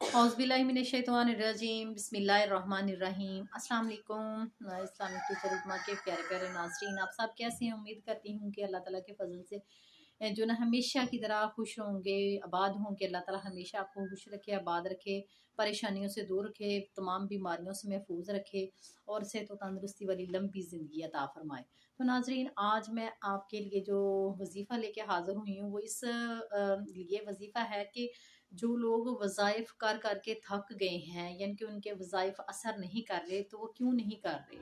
औज़ुबिल्लाहिमिनश्शैतानिर्रजीम बिस्मिल्लाहिर्रहमानिर्रहीम अस्सलाम वालेकुम इस्लामिक टीचर उम्मा के प्यारे प्यारे नाज़रीन, आप सब कैसे हैं? उम्मीद करती हूँ कि अल्लाह ताला के फजल से जो ना हमेशा की तरह खुश होंगे, आबाद होंगे। अल्लाह ताला हमेशा आपको खुश रखे, आबाद रखे, परेशानियों से दूर रखे, तमाम बीमारियों से महफूज रखे और सेहत व तंदुरुस्ती वाली लंबी ज़िंदगी अता फरमाए। तो नाज़रीन, आज मैं आपके लिए जो वजीफ़ा लेके हाज़िर हुई हूँ वो इस लिए वजीफ़ा है कि जो लोग वज़ाइफ कर कर के थक गए हैं, यानी कि उनके वज़ाइफ असर नहीं कर रहे, तो वो क्यों नहीं कर रहे।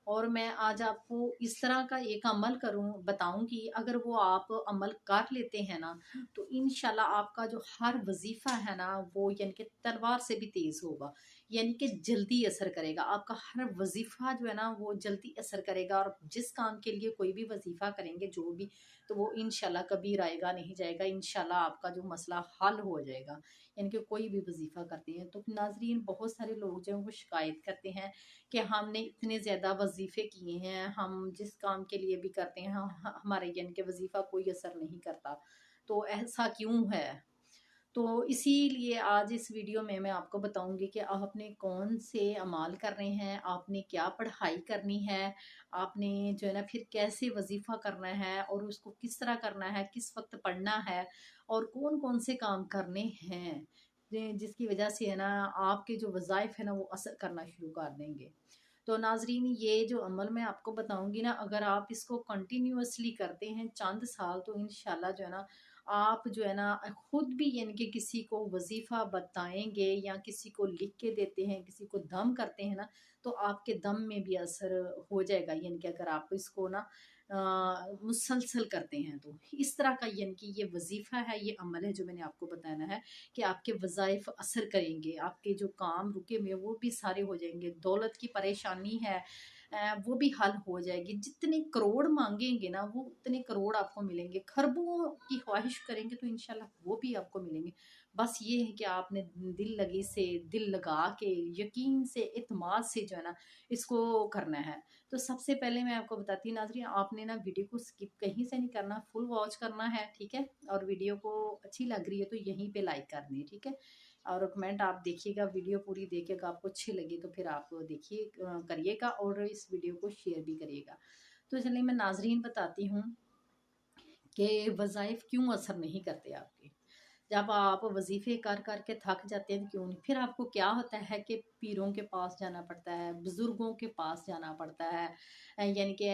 और मैं आज आपको इस तरह का एक अमल बताऊंगी। अगर वो आप अमल कर लेते हैं ना, तो इंशाल्लाह आपका जो हर वजीफा है ना, वो यानी कि तलवार से भी तेज होगा, यानी कि जल्दी असर करेगा। आपका हर वजीफा जो है ना वो जल्दी असर करेगा, और जिस काम के लिए कोई भी वजीफा करेंगे जो भी, तो वो इंशाल्लाह कभी रायगा नहीं जाएगा। इंशाल्लाह आपका जो मसला हल हो जाएगा, यानी कि कोई भी वजीफा करते हैं। तो नाजरीन, बहुत सारे लोग जो हैं वो शिकायत करते हैं कि हमने इतने ज़्यादा वजीफ़े किए हैं, हम जिस काम के लिए भी करते हैं हमारे यानी कि वजीफ़ा कोई असर नहीं करता, तो ऐसा क्यों है। तो इसीलिए आज इस वीडियो में मैं आपको बताऊंगी कि आपने कौन से अमाल करने हैं, आपने क्या पढ़ाई करनी है, आपने जो है ना फिर कैसे वजीफ़ा करना है और उसको किस तरह करना है, किस वक्त पढ़ना है और कौन कौन से काम करने हैं जिसकी वजह से है ना आपके जो वज़ाइफ है ना वो असर करना शुरू कर देंगे। तो नाजरीन, ये जो अमल मैं आपको बताऊंगी ना, अगर आप इसको कंटिन्यूअसली करते हैं चंद साल, तो इंशाल्लाह जो है ना आप जो है ना खुद भी यानी कि किसी को वजीफा बताएंगे या किसी को लिख के देते हैं, किसी को दम करते हैं ना, तो आपके दम में भी असर हो जाएगा। यानी कि अगर आप इसको ना मुसलसल करते हैं, तो इस तरह का यानी कि ये वजीफा है, ये अमल है जो मैंने आपको बताना है कि आपके वज़ाइफ असर करेंगे, आपके जो काम रुके हुए वो भी सारे हो जाएंगे, दौलत की परेशानी है वो भी हल हो जाएगी। जितने करोड़ मांगेंगे ना वो उतने करोड़ आपको मिलेंगे, खरबों की ख्वाहिश करेंगे तो इंशाल्लाह वो भी आपको मिलेंगे। बस ये है कि आपने दिल लगी से, दिल लगा के, यकीन से, इत्माद से जो है ना इसको करना है। तो सबसे पहले मैं आपको बताती हूँ नाज़रीन, आपने ना वीडियो को स्किप कहीं से नहीं करना, फुल वॉच करना है, ठीक है। और वीडियो को अच्छी लग रही है तो यहीं पे लाइक करनी है, ठीक है। और कमेंट आप देखिएगा, वीडियो पूरी देखिएगा, आपको अच्छी लगी तो फिर आप देखिए करिएगा और इस वीडियो को शेयर भी करिएगा। तो चलिए मैं नाजरीन बताती हूँ कि वज़ाइफ क्यों असर नहीं करते आपके। जब आप वजीफ़े कर कर के थक जाते हैं तो क्यों नहीं, फिर आपको क्या होता है कि पीरों के पास जाना पड़ता है, बुज़ुर्गों के पास जाना पड़ता है, यानी कि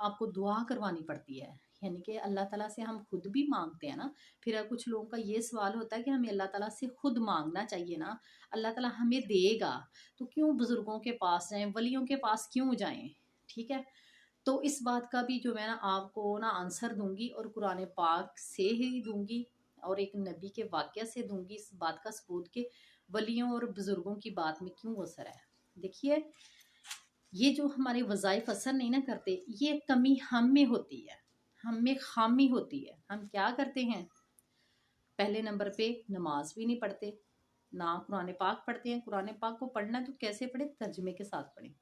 आपको दुआ करवानी पड़ती है। यानी कि अल्लाह ताला से हम खुद भी मांगते हैं ना। फिर कुछ लोगों का ये सवाल होता है कि हमें अल्लाह ताला से खुद मांगना चाहिए ना, अल्लाह ताला हमें देगा, तो क्यों बुज़ुर्गों के पास जाएं, वलियों के पास क्यों जाएं, ठीक है। तो इस बात का भी जो मैं ना आपको ना आंसर दूंगी, और कुरान पाक से ही दूंगी और एक नबी के वाक़या से दूंगी इस बात का सबूत कि वलियों और बुजुर्गों की बात में क्यों असर है। देखिए, ये जो हमारे वज़ाइफ असर नहीं ना करते, ये कमी हम में होती है, हम में खामी होती है। हम क्या करते हैं, पहले नंबर पे नमाज भी नहीं पढ़ते, ना कुरान पाक पढ़ते हैं। कुरान पाक को पढ़ना तो कैसे पढ़े, तर्जमे के साथ पढ़े।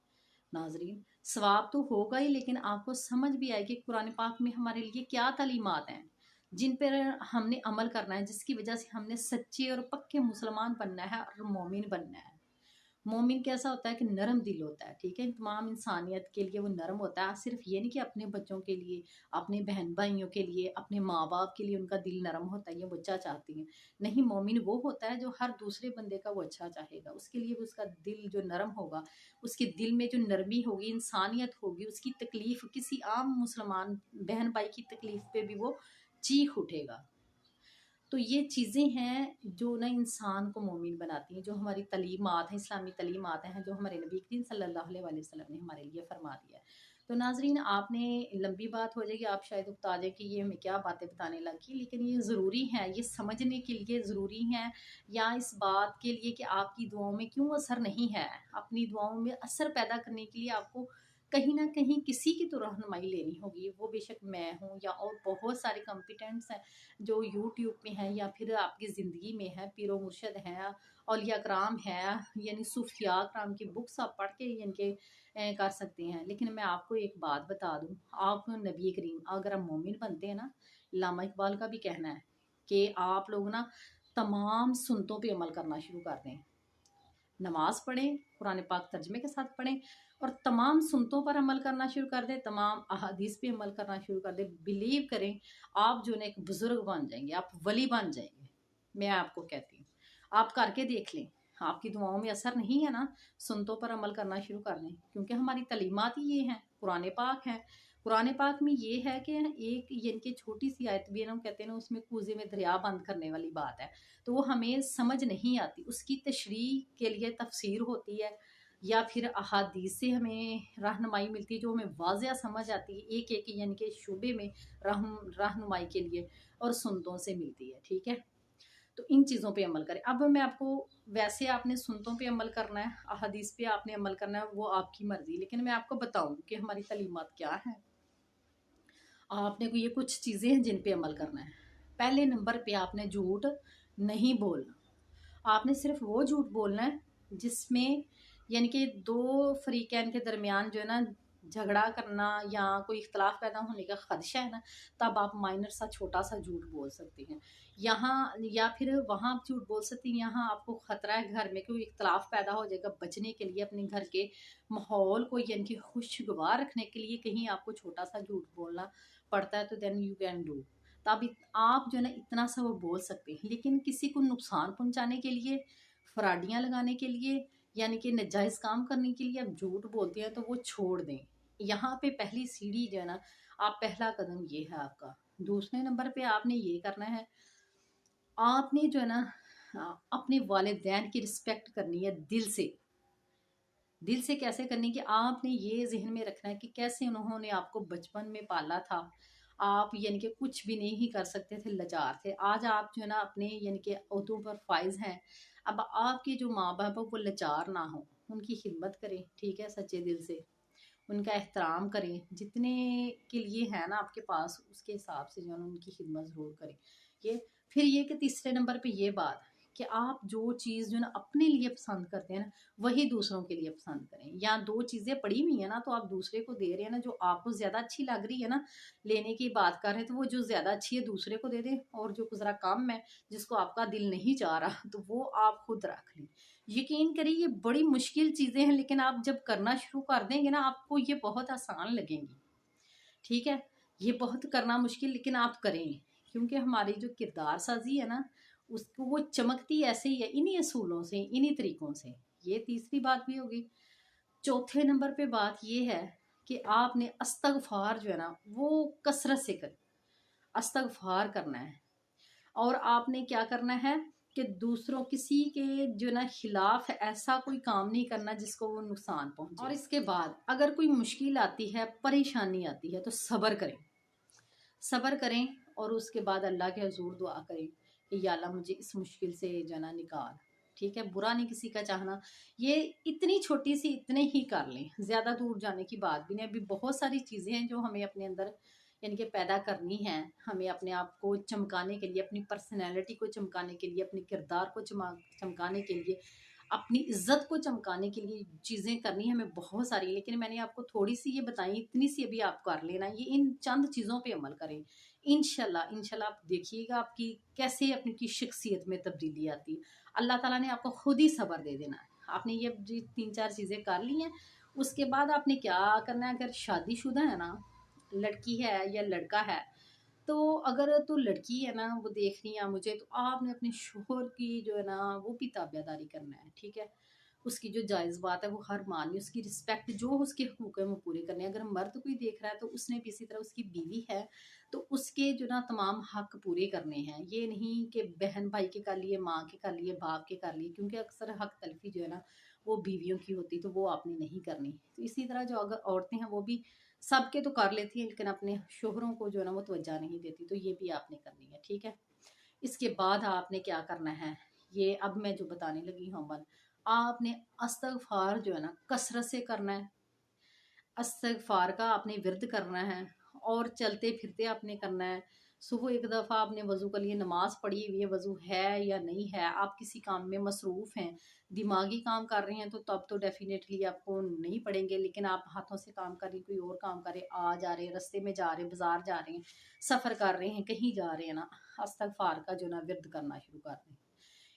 नाजरीन, सवाब तो होगा ही, लेकिन आपको समझ भी आएगी कुरान पाक में हमारे लिए क्या तालीमात हैं जिन पर हमने अमल करना है, जिसकी वजह से हमने सच्चे और पक्के मुसलमान बनना है और मोमिन बनना है। मोमिन कैसा होता है कि नरम दिल होता है, ठीक है। तमाम इंसानियत के लिए वो नरम होता है। सिर्फ ये नहीं कि अपने बच्चों के लिए, अपने बहन भाइयों के लिए, अपने माँ बाप के लिए उनका दिल नरम होता है, ये वो अच्छा चाहती हैं। नहीं, मोमिन वो होता है जो हर दूसरे बंदे का वो अच्छा चाहेगा, उसके लिए भी उसका दिल जो नरम होगा, उसके दिल में जो नरमी होगी, इंसानियत होगी, उसकी तकलीफ, किसी आम मुसलमान बहन भाई की तकलीफ पे भी वो चीख उठेगा। तो ये चीज़ें हैं जो ना इंसान को मोमिन बनाती हैं, जो हमारी तलीमात हैं, इस्लामी तलीमात हैं, जो हमारे नबी करीम सल्लल्लाहु अलैहि वसल्लम ने हमारे लिए फरमा दिया है। तो नाजरीन, आपने लंबी बात हो जाएगी, आप शायद उकता जाए कि ये हमें क्या बातें बताने लगी, लेकिन ये ज़रूरी है, ये समझने के लिए ज़रूरी है, या इस बात के लिए कि आपकी दुआओं में क्यों असर नहीं है। अपनी दुआओं में असर पैदा करने के लिए आपको कहीं ना कहीं किसी की तो रहनुमाई लेनी होगी, वो बेशक मैं हूँ या और बहुत सारे कॉम्पिटेंट्स हैं जो यूट्यूब पे हैं या फिर आपकी ज़िंदगी में है। पीरो मुर्शद हैं, औलिया कराम है, यानी सूफिया कराम की बुक्स आप पढ़ के यानी कि कर सकते हैं। लेकिन मैं आपको एक बात बता दूं, आप नबी करीम अगर आप मोमिन बनते हैं ना, लामा इकबाल का भी कहना है कि आप लोग ना तमाम सुन्नतों पे अमल करना शुरू कर दें। नमाज पढ़ें, कुरान पाक तर्जमे के साथ पढ़ें और तमाम सुन्नतों पर अमल करना शुरू कर दें, तमाम अहादीस पे अमल करना शुरू कर दें। बिलीव करें, आप जो है एक बुज़ुर्ग बन जाएंगे, आप वली बन जाएंगे। मैं आपको कहती हूँ, आप करके देख लें। आपकी दुआओं में असर नहीं है ना, सुन्नतों पर अमल करना शुरू कर दें, क्योंकि हमारी तलीमात ही ये हैं, कुरान पाक है। कुरान पाक में ये है कि एक यानी कि छोटी सी आयत भी है ना, कहते हैं ना, उसमें कूजे में दरिया बंद करने वाली बात है, तो वो हमें समझ नहीं आती। उसकी तशरीह के लिए तफसीर होती है या फिर अहादीस से हमें रहनुमाई मिलती है, जो हमें वाज़िया समझ आती है एक एक यानी कि शुबे में रहनुमाई के लिए, और सुन्नतों से मिलती है। ठीक है, तो इन चीज़ों पे अमल करें। अब मैं आपको, वैसे आपने सुन्नतों पे अमल करना है, अहादीस पे आपने अमल करना है, वो आपकी मर्ज़ी, लेकिन मैं आपको बताऊँ कि हमारी तलीमात क्या है। आपने को ये कुछ चीज़ें हैं जिन पे अमल करना है। पहले नंबर पे आपने झूठ नहीं बोलना। आपने सिर्फ वो झूठ बोलना है जिसमें यानी कि दो फरीकैन के दरमियान जो है ना झगड़ा करना या कोई इख्तलाफ पैदा होने का खदशा है ना, तब आप माइनर सा छोटा सा झूठ बोल सकते हैं यहाँ, या फिर वहाँ आप झूठ बोल सकते हैं। यहाँ आपको ख़तरा है घर में कोई इख्तलाफ पैदा हो जाएगा, बचने के लिए अपने घर के माहौल को यानी कि खुशगवार रखने के लिए कहीं आपको छोटा सा झूठ बोलना पड़ता है, तो देन यू कैन डू। तब आप जो है ना इतना सा वो बोल सकते हैं, लेकिन किसी को नुकसान पहुंचाने के लिए, फराडियाँ लगाने के लिए, यानी कि नाजायज़ काम करने के लिए आप झूठ बोलते हैं, तो वो छोड़ दें। यहाँ पे पहली सीढ़ी जो है ना, आप पहला कदम ये है आपका। दूसरे नंबर पे आपने ये करना है, आपने जो है ना अपने वालिदैन की रिस्पेक्ट करनी है दिल से। दिल से कैसे करनी, कि आपने ये जहन में रखना है कि कैसे उन्होंने आपको बचपन में पाला था। आप यानी कि कुछ भी नहीं कर सकते थे, लाचार थे। आज आप जो है ना अपने यानी कि ओहदों पर फाइज हैं। अब आपके जो माँ बाप है वो लाचार ना हो, उनकी खिदमत करें, ठीक है, सच्चे दिल से उनका एहतराम करें, जितने के लिए है ना आपके पास उसके हिसाब से जो है ना उनकी खिदमत ज़रूर करें। ये फिर ये कि तीसरे नंबर पे ये बात कि आप जो चीज़ जो है ना अपने लिए पसंद करते हैं ना, वही दूसरों के लिए पसंद करें। या दो चीज़ें पड़ी हुई है ना, तो आप दूसरे को दे रहे हैं ना, जो आपको ज़्यादा अच्छी लग रही है ना, लेने की बात कर रहे हैं, तो वो जो ज़्यादा अच्छी है दूसरे को दे दें, और जो ज़रा कम है जिसको आपका दिल नहीं चाह रहा, तो वो आप खुद रख लें। यकीन करिए ये बड़ी मुश्किल चीज़ें हैं, लेकिन आप जब करना शुरू कर देंगे ना, आपको ये बहुत आसान लगेंगी। ठीक है, ये बहुत करना मुश्किल, लेकिन आप करें, क्योंकि हमारी जो किरदार साजी है ना, उसको वो चमकती ऐसे ही है, इन्हीं असूलों से, इन्हीं तरीकों से। ये तीसरी बात भी होगी। चौथे नंबर पे बात ये है कि आपने अस्तगफार जो है ना वो कसरत से करें। अस्तगफार करना है, और आपने क्या करना है कि दूसरों किसी के जो ना खिलाफ ऐसा कोई काम नहीं करना जिसको वो नुकसान पहुंचे। और इसके बाद अगर कोई मुश्किल आती है, परेशानी आती है, तो सब्र करें। सब्र करें और उसके बाद अल्लाह के हजूर दुआ करें कि या अल्लाह मुझे इस मुश्किल से जना निकाल। ठीक है, बुरा नहीं किसी का चाहना। ये इतनी छोटी सी इतने ही कर लें, ज़्यादा दूर जाने की बात भी नहीं। अभी बहुत सारी चीज़ें हैं जो हमें अपने अंदर यानी कि पैदा करनी है। हमें अपने आप को चमकाने के लिए, अपनी पर्सनैलिटी को चमकाने के लिए, अपने किरदार को चमकाने के लिए, अपनी इज्जत को चमकाने के लिए चीज़ें करनी है हमें बहुत सारी। लेकिन मैंने आपको थोड़ी सी ये बताई, इतनी सी अभी आप कर लेना। ये इन चंद चीज़ों पे अमल करें, इंशाल्लाह इंशाल्लाह आप देखिएगा आपकी कैसे अपनी की शख्सियत में तब्दीली आती है। अल्लाह ताला ने आपको खुद ही सब्र दे देना है। आपने ये जी 3-4 चीज़ें कर ली हैं, उसके बाद आपने क्या करना है। अगर शादीशुदा है ना, लड़की है या लड़का है, तो अगर तो लड़की है ना वो देख रही है मुझे, तो आपने अपने शोहर की जो है ना वो भी ताबियादारी करना है। ठीक है, उसकी जो जायज़ बात है वो हर माननी, उसकी रिस्पेक्ट, जो उसके हकूक़ है वो पूरे करने हैं। अगर मर्द कोई देख रहा है तो उसने भी इसी तरह, उसकी बीवी है तो उसके जो ना तमाम हक पूरे करने हैं। ये नहीं कि बहन भाई के कर लिए, माँ के कर लिए, बाप के कर लिए, क्योंकि अक्सर हक तलफी जो है ना वो बीवियों की होती, तो वो आपने नहीं करनी। तो इसी तरह जो अगर औरतें हैं वो भी सबके तो कर लेती हैं, लेकिन अपने शोहरों को जो है ना वो तवज्जो नहीं देती, तो ये भी आपने करनी है। ठीक है, इसके बाद आपने क्या करना है, ये अब मैं जो बताने लगी हूँ अमल, आपने अस्तगफार जो है ना कसरत से करना है। इस्तग़फ़ार का आपने विर्द करना है, और चलते फिरते आपने करना है। सुबह एक दफ़ा आपने वज़ू के लिए नमाज़ पढ़ी हुई है, वज़ू है या नहीं है, आप किसी काम में मसरूफ़ हैं, दिमागी काम कर रहे हैं, तो तब तो डेफ़िनेटली आपको नहीं पड़ेंगे। लेकिन आप हाथों से काम कर रही, कोई और काम कर रहे, आ जा रहे हैं, रास्ते में जा रहे हैं, बाज़ार जा रहे हैं, सफ़र कर रहे हैं, कहीं जा रहे हैं ना, इस्तग़फ़ार का जो ना विर्द करना शुरू कर दें।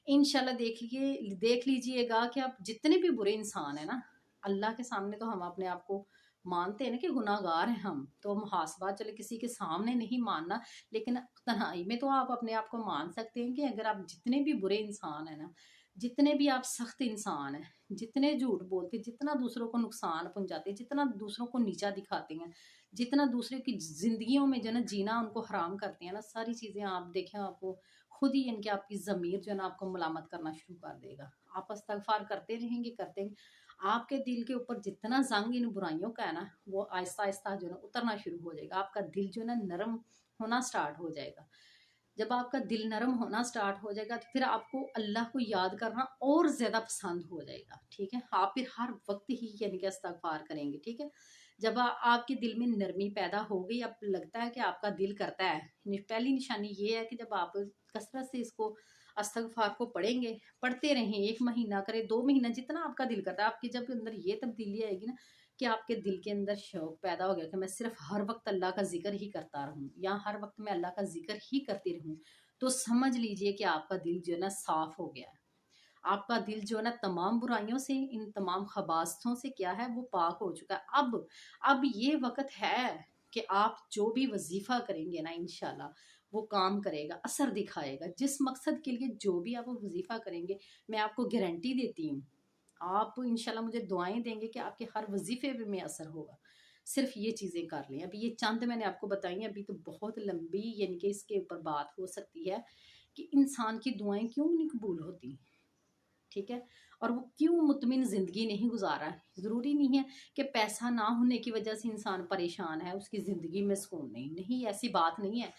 इंशाल्लाह देख लीजिएगा कि आप जितने भी बुरे इंसान हैं ना, अल्लाह के सामने तो हम अपने आप को मानते हैं ना कि गुनाहगार हैं हम, तो मुहासबा चले किसी के सामने नहीं मानना, लेकिन तन्हाई में तो आप अपने आप को मान सकते हैं कि अगर आप जितने भी बुरे इंसान हैं ना, जितने भी आप सख्त इंसान हैं, जितने झूठ बोलते, जितना दूसरों को नुकसान पहुंचाते, जितना दूसरों को नीचा दिखाते हैं, जितना दूसरे की जिंदगियों में जो है ना जीना उनको हराम करते हैं ना, सारी चीज़ें आप देखें, आपको खुद ही इनके आपकी ज़मीर जो है ना आपको मलामत करना शुरू कर देगा। आप इस्तग़फ़ार करते रहेंगे, आपके दिल के ऊपर जितना ज़ंग इन बुराइयों का है ना, वो आहिस्ता-आहिस्ता जो है ना उतरना शुरू हो जाएगा। आपका दिल जो है ना नरम होना स्टार्ट हो जाएगा। जब आपका दिल नरम होना स्टार्ट हो जाएगा, तो फिर आपको अल्लाह को याद करना और ज़्यादा पसंद हो जाएगा, ठीक है? आप फिर हर वक़्त ही यानी कि इस्तग़फ़ार करेंगे, ठीक है? जब आपके दिल में नरमी पैदा हो गई, अब लगता है कि आपका दिल करता है, पहली निशानी ये है कि जब आप कसरत से इसको इस्तग़फ़ार को पढ़ेंगे, पढ़ते रहें, 1 महीना करें, 2 महीना, जितना आपका दिल करता है, आपके जब अंदर ये तब्दीली आएगी ना कि आपके दिल के अंदर शौक़ पैदा हो गया कि मैं सिर्फ़ हर वक़्त अल्लाह का ज़िक्र ही करता रहूँ, या हर वक़्त मैं अल्लाह का ज़िक्र ही करती रहूँ, तो समझ लीजिए कि आपका दिल जो है ना साफ़ हो गया है। आपका दिल जो है ना तमाम बुराइयों से, इन तमाम खबासतों से क्या है, वो पाक हो चुका है। अब ये वक़्त है कि आप जो भी वज़ीफ़ा करेंगे ना, इंशाल्लाह वो काम करेगा, असर दिखाएगा। जिस मकसद के लिए जो भी आप वज़ीफ़ा करेंगे, मैं आपको गारंटी देती हूँ, आप इंशाल्लाह मुझे दुआएँ देंगे कि आपके हर वज़ीफ़े में असर होगा। सिर्फ़ ये चीज़ें कर लें। अभी ये चंद मैंने आपको बताई हैं, अभी तो बहुत लंबी यानी कि इसके ऊपर बात हो सकती है कि इंसान की दुआएँ क्यों नहीं कबूल होती, ठीक है? और वो क्यों मुतमिन ज़िंदगी नहीं गुज़ार रहा है। ज़रूरी नहीं है कि पैसा ना होने की वजह से इंसान परेशान है, उसकी ज़िंदगी में सुकून नहीं। नहीं, ऐसी बात नहीं है।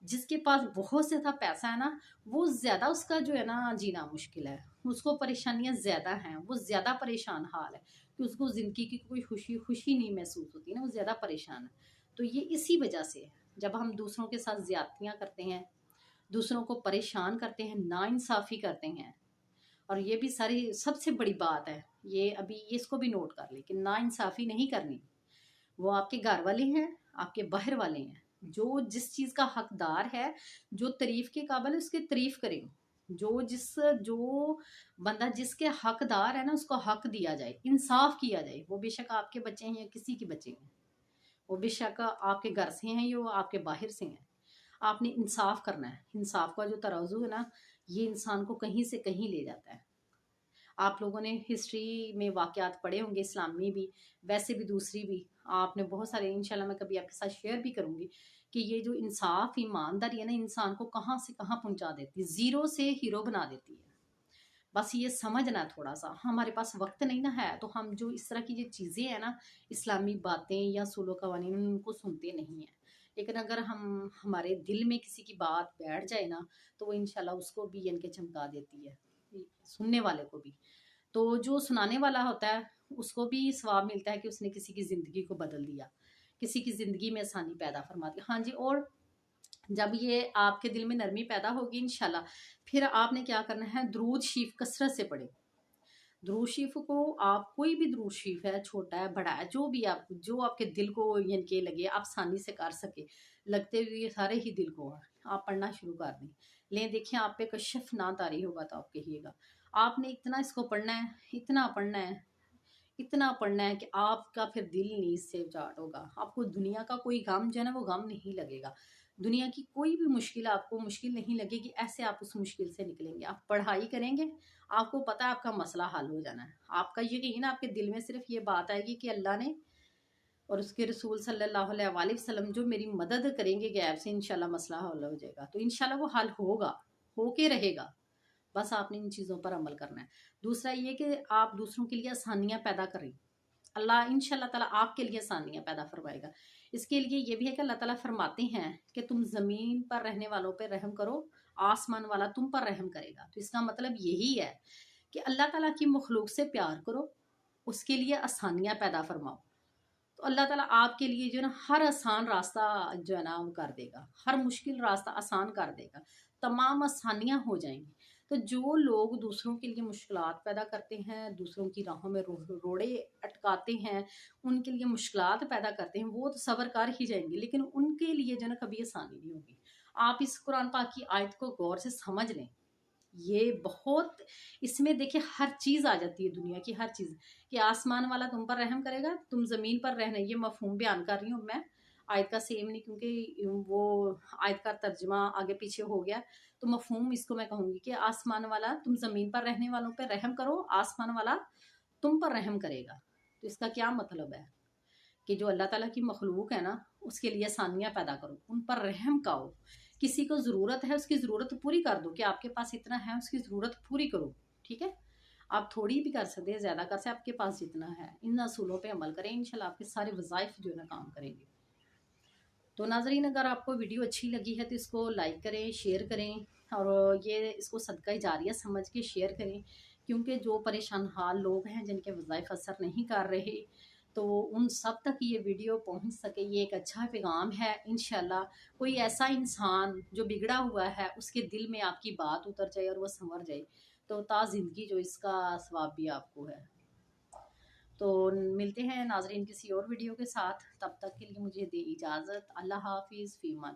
जिसके पास बहुत ज़्यादा पैसा है ना, वो ज़्यादा उसका जो है ना जीना मुश्किल है। उसको परेशानियाँ ज़्यादा हैं, वो ज़्यादा परेशान हाल है कि उसको ज़िंदगी की कोई खुशी नहीं महसूस होती ना, वो ज़्यादा परेशान है। तो ये इसी वजह से है, जब हम दूसरों के साथ ज़्यादतियाँ करते हैं, दूसरों को परेशान करते हैं, नाइंसाफ़ी करते हैं, और ये भी सारी सबसे बड़ी बात है, ये अभी इसको भी नोट कर लें कि नाइंसाफ़ी नहीं करनी। वो आपके घर वाले हैं, आपके बाहर वाले हैं, जो जिस चीज़ का हकदार है, जो तारीफ़ के काबिल है, उसकी तारीफ़ करें। जो बंदा जिसके हकदार है ना, उसको हक दिया जाए, इंसाफ़ किया जाए। वो बेशक आपके बच्चे हैं या किसी के बच्चे हैं, वो बेशक आपके घर से हैं या वो आपके बाहर से हैं। आपने इंसाफ़ करना है। इंसाफ़ का जो तराजू है ना, ये इंसान को कहीं से कहीं ले जाता है। आप लोगों ने हिस्ट्री में वाक़यात पढ़े होंगे, इस्लामी भी, वैसे भी दूसरी भी। आपने बहुत सारे, इंशाल्लाह मैं कभी आपके साथ शेयर भी करूँगी कि ये जो इंसाफ़, ईमानदारी है ना, इंसान को कहाँ से कहाँ पहुँचा देती है, ज़ीरो से हीरो बना देती है। बस ये समझना है थोड़ा-सा। हमारे पास वक़्त नहीं ना है, तो हम जो इस तरह की ये चीज़ें हैं ना, इस्लामी बातें या सूलो-कवानीन, उनको सुनते नहीं हैं। लेकिन अगर हम हमारे दिल में किसी की बात बैठ जाए ना, तो वो इंशाल्लाह उसको भी यानी कि चमका देती है, सुनने वाले को भी। तो जो सुनाने वाला होता है, उसको भी सवाब मिलता है कि उसने किसी की ज़िंदगी को बदल दिया, किसी की ज़िंदगी में आसानी पैदा फरमा दी। हाँ जी, और जब ये आपके दिल में नरमी पैदा होगी इंशाल्लाह, फिर आपने क्या करना है, दुरूद शरीफ कसरत से पढ़ें। दुरूद शरीफ को आप, कोई भी दुरूद शरीफ है, छोटा है, बड़ा है, जो भी आप, जो आपके दिल को यानी कि लगे, आप आसानी से कर सके, लगते हुए सारे ही दिल को आप पढ़ना शुरू कर दें। लें, देखिए आप पे कशिफ ना तारी होगा तो आप कहिएगा। आपने इतना इसको पढ़ना है, इतना पढ़ना है, इतना पढ़ना है कि आपका फिर दिल नींद से उजाड़ होगा। आपको दुनिया का कोई गम जो है ना, वो गम नहीं लगेगा। दुनिया की कोई भी मुश्किल आपको मुश्किल नहीं लगेगी, ऐसे आप उस मुश्किल से निकलेंगे। आप पढ़ाई करेंगे, आपको पता है आपका मसला हल हो जाना है। आपका यकीन, आपके दिल में सिर्फ ये बात आएगी कि अल्लाह ने और उसके रसूल सल्लल्लाहु अलैहि वसल्लम जो मेरी मदद करेंगे गैब से, इंशाल्लाह मसला हल हो जाएगा। तो इंशाल्लाह वो हल होगा, होके रहेगा। बस आपने इन चीज़ों पर अमल करना है। दूसरा ये कि आप दूसरों के लिए आसानियाँ पैदा करें। अल्लाह इंशाल्लाह ताला आपके लिए आसानियाँ पैदा फरमाएगा। इसके लिए ये भी है कि अल्लाह ताला फरमाते हैं कि तुम ज़मीन पर रहने वालों पे रहम करो, आसमान वाला तुम पर रहम करेगा। तो इसका मतलब यही है कि अल्लाह ताला की मखलूक से प्यार करो, उसके लिए आसानियाँ पैदा फरमाओ। तो अल्लाह ताला आपके लिए जो है ना हर आसान रास्ता जो है ना वो कर देगा, हर मुश्किल रास्ता आसान कर देगा, तमाम आसानियाँ हो जाएंगी। तो जो लोग दूसरों के लिए मुश्किलात पैदा करते हैं, दूसरों की राहों में रोड़े अटकाते हैं, उनके लिए मुश्किलात पैदा करते हैं, वो तो सब्र कर ही जाएंगे, लेकिन उनके लिए जो है ना कभी आसानी नहीं होगी। आप इस कुरान पाक की आयत को गौर से समझ लें, یہ بہت، اس میں دیکھیں ہر چیز آ جاتی ہے، دنیا کی ہر چیز، کہ آسمان والا تم پر رحم کرے گا، تم زمین پر رہنا، یہ مفہوم بیان کر رہی ہوں میں، آیت کا سیم نہیں، کیونکہ وہ آیت کا ترجمہ آگے پیچھے ہو گیا، تو مفہوم اس کو میں کہوں گی کہ آسمان والا تم زمین پر رہنے والوں پہ رحم کرو، آسمان والا تم پر رحم کرے گا۔ تو اس کا کیا مطلب ہے کہ جو اللہ تعالیٰ کی مخلوق ہے نا، اس کے لیے آسانیاں پیدا کرو، ان پر رحم کاؤ، کسی کو ضرورت ہے اس کی ضرورت پوری کر دو، کہ آپ کے پاس اتنا ہے اس کی ضرورت پوری کرو، ٹھیک ہے؟ آپ تھوڑی بھی کر سکتے ہیں، زیادہ کر سکتے، آپ کے پاس جتنا ہے، ان اصولوں پہ عمل کریں، انشاءاللہ آپ کے سارے وظائف جو ہے نا کام کریں گے۔ تو ناظرین، اگر آپ کو ویڈیو اچھی لگی ہے تو اس کو لائک کریں، شیئر کریں، اور یہ اس کو صدقہ جاریہ سمجھ کے شیئر کریں، کیونکہ جو پریشان حال لوگ ہیں جن کے وظائف اثر نہیں کر رہے، تو ان سب تک یہ ویڈیو پہنچ سکے، یہ ایک اچھا پیغام ہے۔ انشاءاللہ کوئی ایسا انسان جو بگڑا ہوا ہے اس کے دل میں آپ کی بات اتر جائے اور وہ سنور جائے، تو تا زندگی جو اس کا ثواب بھی آپ کو ہے۔ تو ملتے ہیں ناظرین کسی اور ویڈیو کے ساتھ، تب تک کے لیے مجھے دے اجازت، اللہ حافظ، فی امان اللہ۔